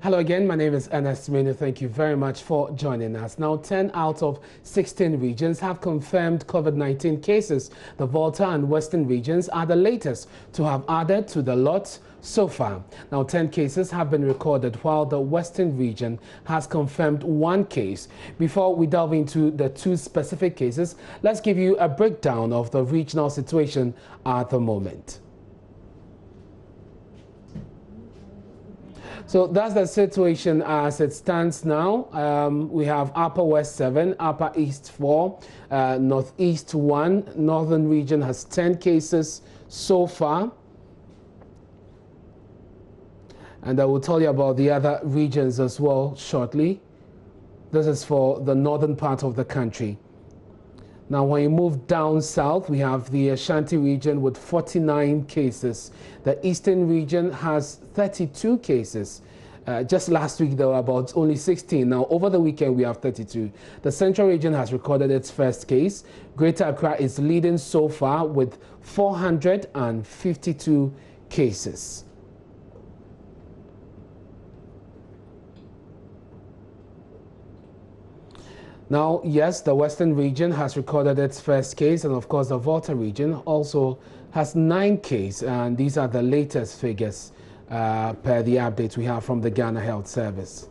Hello again, my name is Ernest Menu. Thank you very much for joining us. Now, 10 out of 16 regions have confirmed COVID-19 cases. The Volta and Western regions are the latest to have added to the lot so far. Now, 10 cases have been recorded, while the Western region has confirmed 1 case. Before we delve into the 2 specific cases, let's give you a breakdown of the regional situation at the moment. So that's the situation as it stands now. We have Upper West 7, Upper East 4, Northeast 1. Northern region has 10 cases so far. And I will tell you about the other regions as well shortly. This is for the northern part of the country. Now, when you move down south, we have the Ashanti region with 49 cases. The eastern region has 32 cases. Just last week, there were about only 16. Now, over the weekend, we have 32. The central region has recorded its first case. Greater Accra is leading so far with 452 cases. Now, yes, the Western region has recorded its first case, and of course, the Volta region also has 9 cases, and these are the latest figures per the updates we have from the Ghana Health Service.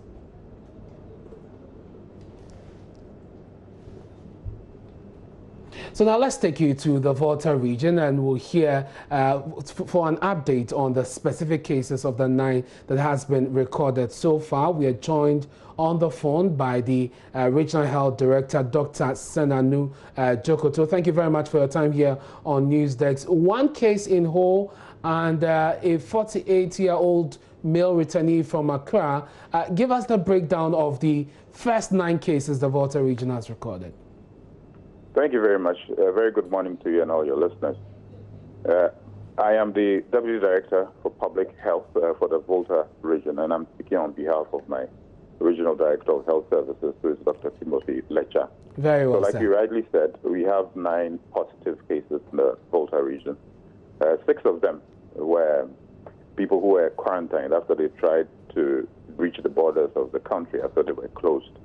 So now let's take you to the Volta region, and we'll hear for an update on the specific cases of the 9 that has been recorded so far. We are joined on the phone by the Regional Health Director, Dr. Senanu Jokoto. Thank you very much for your time here on Newsdesk. 1 case in Ho and a 48-year-old male returnee from Accra. Give us the breakdown of the first 9 cases the Volta region has recorded. Thank you very much. Very good morning to you and all your listeners. I am the Deputy Director for Public Health for the Volta region, and I'm speaking on behalf of my Regional Director of Health Services, who is Dr. Timothy Lecha. Very well, so like you rightly said, we have 9 positive cases in the Volta region. 6 of them were people who were quarantined after they tried to breach the borders of the country after they were closed.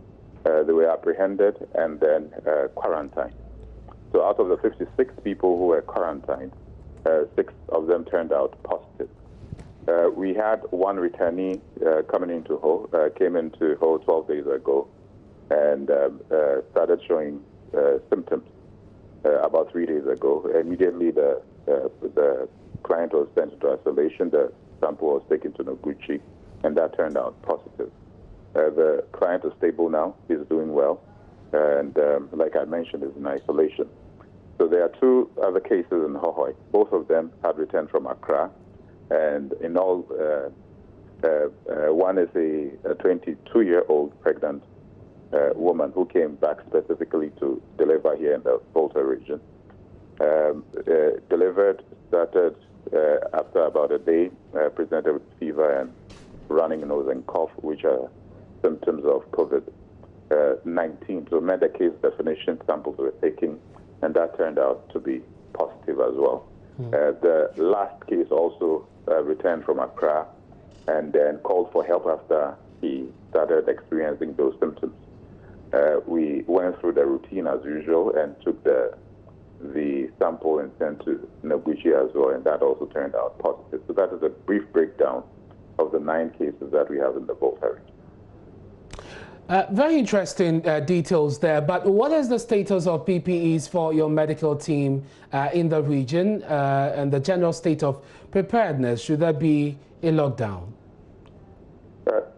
They were apprehended and then quarantined. So out of the 56 people who were quarantined, 6 of them turned out positive. We had 1 returnee coming into Ho, came into Ho 12 days ago and started showing symptoms about 3 days ago. Immediately the client was sent into isolation. The sample was taken to Noguchi, and that turned out positive. The client is stable now. He's doing well. And like I mentioned, is in isolation. So there are 2 other cases in Hohoi. Both of them had returned from Accra. And in all, one is a 22-year-old pregnant woman who came back specifically to deliver here in the Volta region. Delivered, started after about a day, presented with fever and running nose and cough, which are symptoms of COVID-19. So met the case definition, samples were taken, and that turned out to be positive as well. The last case also returned from Accra and then called for help after he started experiencing those symptoms. We went through the routine as usual and took the sample and sent to Noguchi as well, and that also turned out positive. So that is a brief breakdown of the 9 cases that we have in the Volta region. Very interesting details there, but what is the status of PPEs for your medical team in the region and the general state of preparedness? Should there be a lockdown?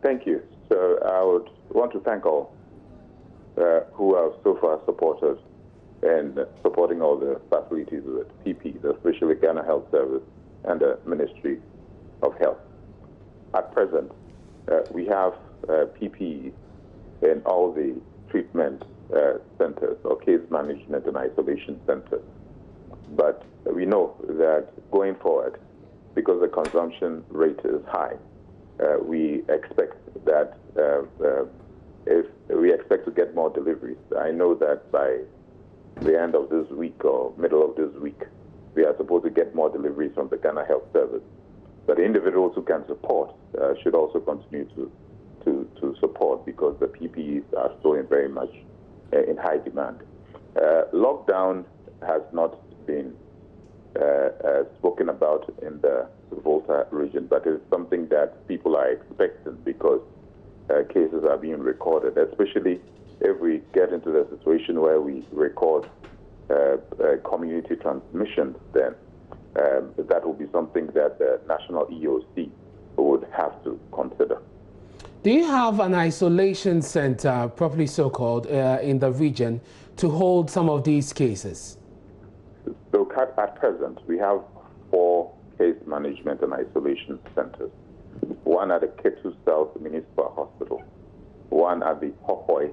Thank you. So I would want to thank all who have so far supported and supporting all the facilities with PPEs, especially Ghana Health Service and the Ministry of Health. At present, we have PPEs in all the treatment centers or case management and isolation centers. But we know that going forward, because the consumption rate is high, we expect that if we expect to get more deliveries. I know that by the end of this week or middle of this week, we are supposed to get more deliveries from the Ghana Health Service. But the individuals who can support should also continue to to support because the PPEs are still very much in high demand. Lockdown has not been spoken about in the Volta region, but it's something that people are expecting because cases are being recorded, especially if we get into the situation where we record community transmission, then that will be something that the national EOC would have to consider. Do you have an isolation center, properly so-called, in the region to hold some of these cases? So at present, we have 4 case management and isolation centers. One at the Ketu South Municipal Hospital, one at the Hohoi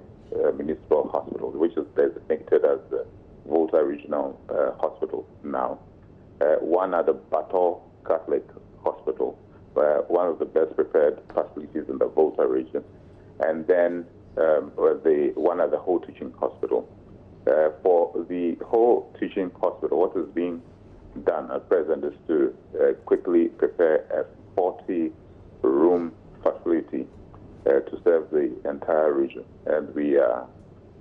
Municipal Hospital, which is designated as the Volta Regional Hospital now. One at the Bato Catholic Hospital, one of the best prepared facilities in the Volta region. And then one at the Whole Teaching Hospital. For the Whole Teaching Hospital, what is being done at present is to quickly prepare a 40-room facility to serve the entire region. And we are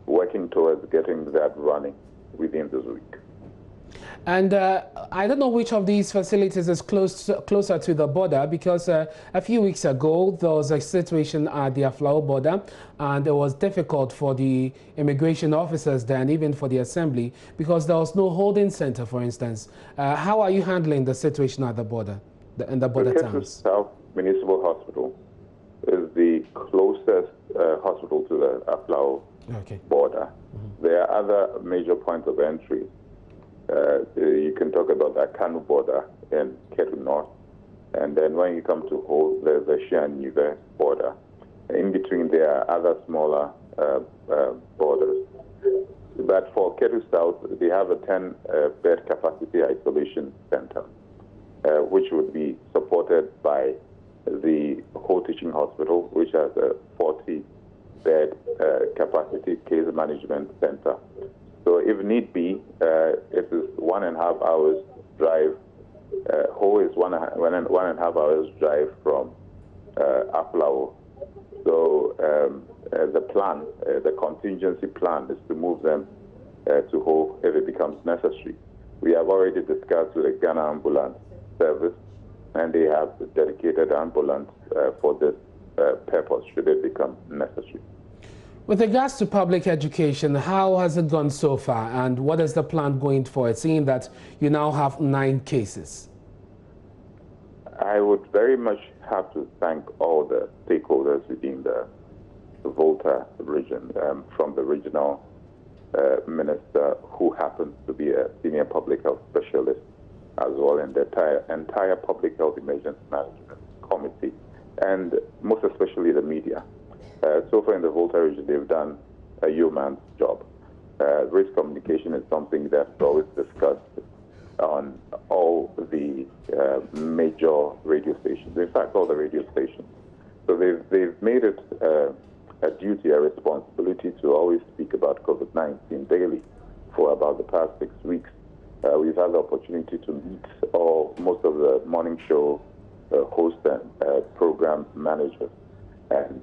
working towards getting that running within this week. And I don't know which of these facilities is closer to the border, because a few weeks ago there was a situation at the Aflao border, and it was difficult for the immigration officers there and even for the assembly because there was no holding center, for instance. How are you handling the situation at the border, in the border towns? South Municipal Hospital is the closest hospital to the Aflao border. Mm-hmm. There are other major points of entry. You can talk about the Kanu border and Ketu North. And then when you come to Ho, there's the Shianive border. In between, there are other smaller borders. But for Ketu South, they have a 10-bed capacity isolation center, which would be supported by the Whole Teaching Hospital, which has a 40-bed capacity case management center. So if need be, it is 1.5 hours drive. Ho is 1.5 hours drive from Aflao. So the plan, the contingency plan, is to move them to Ho if it becomes necessary. We have already discussed with the Ghana Ambulance Service, and they have a dedicated ambulance for this purpose should it become necessary. With regards to public education, how has it gone so far, and what is the plan going forward, seeing that you now have 9 cases? I would very much have to thank all the stakeholders within the Volta region, from the regional minister, who happens to be a senior public health specialist as well, and the entire public health emergency management committee, and most especially the media. So far in the Volta region, they've done a yeoman's job. Risk communication is something that's always discussed on all the major radio stations. In fact, all the radio stations. So they've made it a duty, a responsibility to always speak about COVID-19 daily for about the past 6 weeks. We've had the opportunity to meet most of the morning show hosts and program managers. And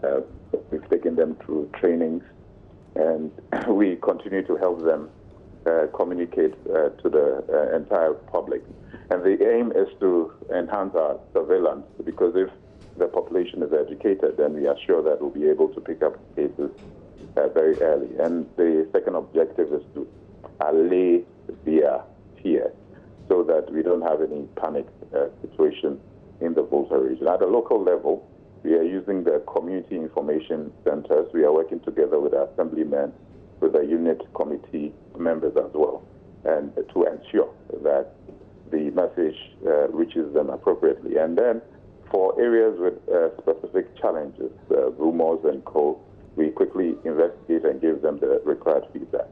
we've taken them through trainings, and we continue to help them communicate to the entire public. And the aim is to enhance our surveillance, because if the population is educated, then we are sure that we'll be able to pick up cases very early. And the second objective is to allay their fear so that we don't have any panic situation in the Volta region. At a local level, we are using the community information centers. We are working together with the assemblymen, with the unit committee members as well, and to ensure that the message reaches them appropriately. And then for areas with specific challenges, rumors and co, we quickly investigate and give them the required feedback.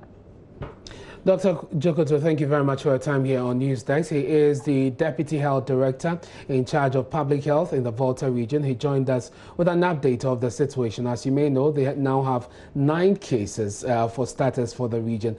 Dr. Jokoto, thank you very much for your time here on News Desk. He is the Deputy Health Director in charge of public health in the Volta region. He joined us with an update of the situation. As you may know, they now have 9 cases for starters for the region.